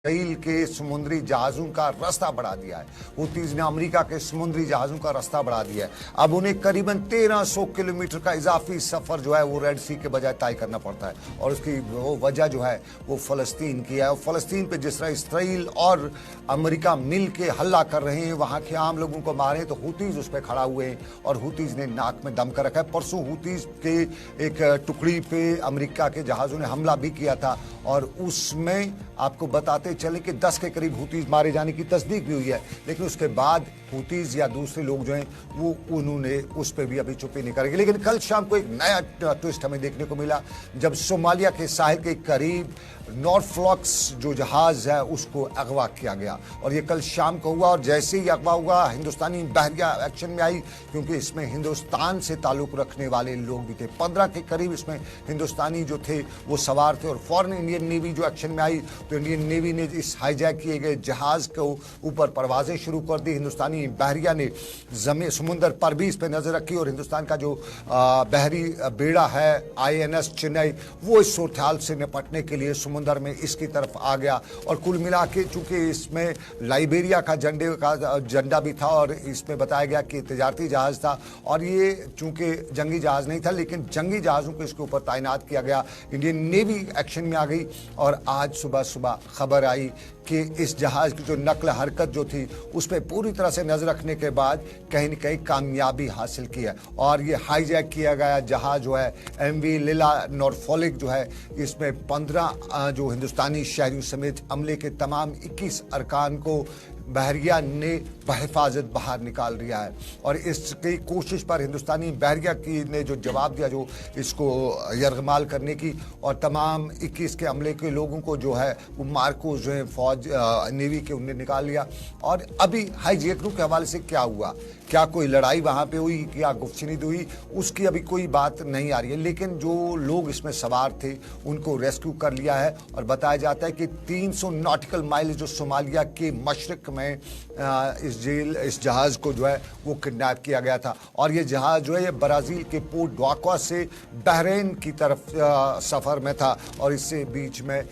Israel के समुद्री जहाज़ों का रास्ता बढ़ा दिया है। हुतीज़ ने अमेरिका के समुद्री जहाज़ों का रास्ता बढ़ा दिया है। अब उन्हें करीबन 1300 किलोमीटर का इजाफी सफ़र जो है वो रेड सी के बजाय तय करना पड़ता है और उसकी वो वजह जो है वो फ़लस्तीन की है। और फ़लस्तीन पे जिस तरह इसराइल और अमेरिका मिल के हल्ला कर रहे हैं, वहाँ के आम लोगों को मारें, तो हुतीज़ उस पर खड़ा हुए हैं और हुतीज़ ने नाक में दम कर रखा है। परसों हुतीज़ के एक टुकड़ी पे अमेरिका के जहाज़ों ने हमला भी किया था और उसमें आपको बताते चले कि 10 के करीब हुतीज़ मारे जाने की तस्दीक भी हुई है। लेकिन उसके बाद हुतीज़ या दूसरे लोग जो हैं वो उन्होंने उस पर भी अभी चुप्पी नहीं करेंगे। लेकिन कल शाम को एक नया ट्विस्ट हमें देखने को मिला जब सोमालिया के साहिल के करीब नॉर्थफ्लॉक्स जो जहाज़ है उसको अगवा किया गया और ये कल शाम को हुआ। और जैसे ही अगवा हुआ हिंदुस्तानी बहरिया एक्शन में आई, क्योंकि इसमें हिंदुस्तान से ताल्लुक़ रखने वाले लोग भी थे। 15 के करीब इसमें हिंदुस्तानी जो थे वो सवार थे और फौरन इंडियन नेवी जो एक्शन में आई तो इंडियन नेवी ने इस हाईजैक किए गए जहाज़ को ऊपर परवाजें शुरू कर दी। हिंदुस्तानी बहरिया ने समुंदर पर भी इस पर नज़र रखी और हिंदुस्तान का जो बहरी बेड़ा है INS चेन्नई वो इस सूरत से निपटने के लिए समुंदर में इसकी तरफ आ गया। और कुल मिला के चूंकि इसमें लाइबेरिया का झंडा भी था और इसमें बताया गया कि तजारती जहाज़ था और ये चूंकि जंगी जहाज़ नहीं था लेकिन जंगी जहाज़ों को इसके ऊपर तैनात किया गया। इंडियन नेवी एक्शन में आ गई और आज सुबह सुबह खबर आई कि इस जहाज़ की जो नकल हरकत जो थी उस पर पूरी तरह से नज़र रखने के बाद कहीं न कहीं कामयाबी हासिल की है और ये हाईजैक किया गया जहाज़ जो है MV लीला नॉर्फोलिक जो है, इसमें 15 जो हिंदुस्तानी शहरियों समेत अमले के तमाम 21 अरकान को बहरिया ने बहिफाजत बाहर निकाल दिया है। और इसकी कोशिश पर हिंदुस्तानी बहरिया की ने जो जवाब दिया जो इसको यरगमाल करने की, और तमाम 21 के अमले के लोगों को जो है वो मार्कोस जो है फौज नेवी के उनने निकाल लिया। और अभी हाईजैकरों के हवाले से क्या हुआ, क्या कोई लड़ाई वहाँ पे हुई, क्या गुफ्तगू हुई, उसकी अभी कोई बात नहीं आ रही है। लेकिन जो लोग इसमें सवार थे उनको रेस्क्यू कर लिया है और बताया जाता है कि 300 नॉटिकल माइल जो सोमालिया के मशरक में इस जहाज़ को जो है वो किडनैप किया गया था। और ये जहाज़ जो है ये ब्राज़ील के पोर्ट ड्वाका से बहरीन की तरफ सफ़र में था और इससे बीच में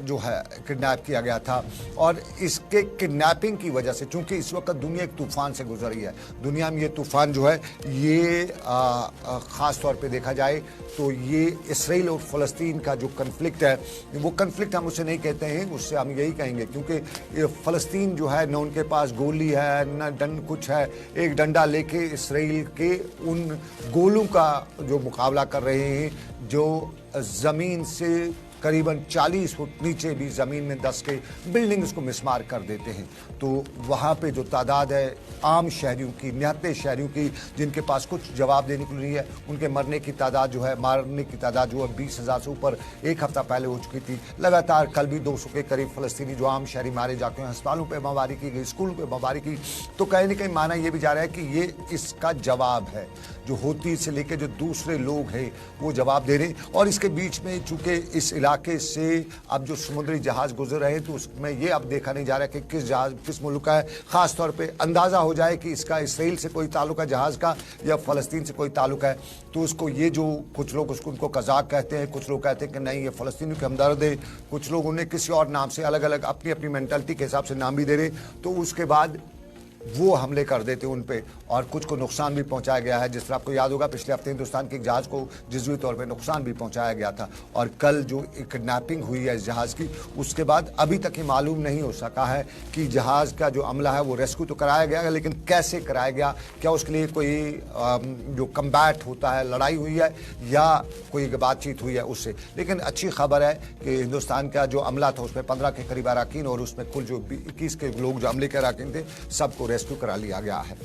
जो है किडनैप किया गया था। और इसके किडनैपिंग की वजह से चूंकि इस वक्त दुनिया एक तूफ़ान से गुजर रही है, दुनिया में ये तूफ़ान जो है ये ख़ास तौर पे देखा जाए तो ये इसराइल और फ़लस्तीन का जो कन्फ्लिक्ट है, वो कन्फ्लिक्ट हम उसे नहीं कहते हैं, उससे हम यही कहेंगे क्योंकि ये फ़लस्तीन जो है न उनके पास गोली है न डंड कुछ है, एक डंडा लेके इसराइल के उन गोलों का जो मुकाबला कर रहे हैं जो ज़मीन से करीबन 40 फुट नीचे भी ज़मीन में धंस के बिल्डिंग्स को मिसमार कर देते हैं। तो वहाँ पे जो तादाद है आम शहरियों की, निहत्ते शहरियों की जिनके पास कुछ जवाब देने को नहीं है, उनके मरने की तादाद जो है, मारने की तादाद जो है 20,000 से ऊपर एक हफ्ता पहले हो चुकी थी। लगातार कल भी 200 के करीब फ़लस्तीनी जो आम शहरी मारे जाते हैं, अस्पतालों पर बमबारी की गई, स्कूलों पर बमबारी की। तो कहीं ना कहीं माना यह भी जा रहा है कि ये इसका जवाब है, जो होती से लेकर जो दूसरे लोग हैं वो जवाब दे रहे हैं। और इसके बीच में चूँकि इस इलाके से अब जो समुद्री जहाज़ गुजर रहे हैं तो उसमें ये अब देखा नहीं जा रहा है कि किस जहाज़ किस मुल्क का है। ख़ास तौर पे अंदाज़ा हो जाए कि इसका इसराइल से कोई ताल्लुक है जहाज़ का या फ़लस्तीन से कोई ताल्लुक है, तो उसको ये जो कुछ लोग उसको उनको कज़ाक कहते हैं, कुछ लोग कहते हैं कि नहीं ये फ़लस्तीनियों के हमदर्द है, कुछ लोग उन्हें किसी और नाम से अलग अलग अपनी अपनी मेंटालिटी के हिसाब से नाम भी दे रहे। तो उसके बाद वो हमले कर देते उन पे और कुछ को नुकसान भी पहुंचाया गया है। जिस तरह आपको याद होगा पिछले हफ्ते हिंदुस्तान के एक जहाज़ को जज़वी तौर पे नुकसान भी पहुंचाया गया था। और कल जो किडनैपिंग हुई है इस जहाज़ की, उसके बाद अभी तक ये मालूम नहीं हो सका है कि जहाज़ का जो अमला है वो रेस्क्यू तो कराया गया है लेकिन कैसे कराया गया, क्या उसके लिए कोई जो कम्बैट होता है, लड़ाई हुई है या कोई बातचीत हुई है उससे। लेकिन अच्छी खबर है कि हिंदुस्तान का जो अमला था उसमें 15 के करीब अरकान और उसमें कुल जो 21 के लोग जो अमले के अरकान थे सबको रेस्क्यू करा लिया गया है।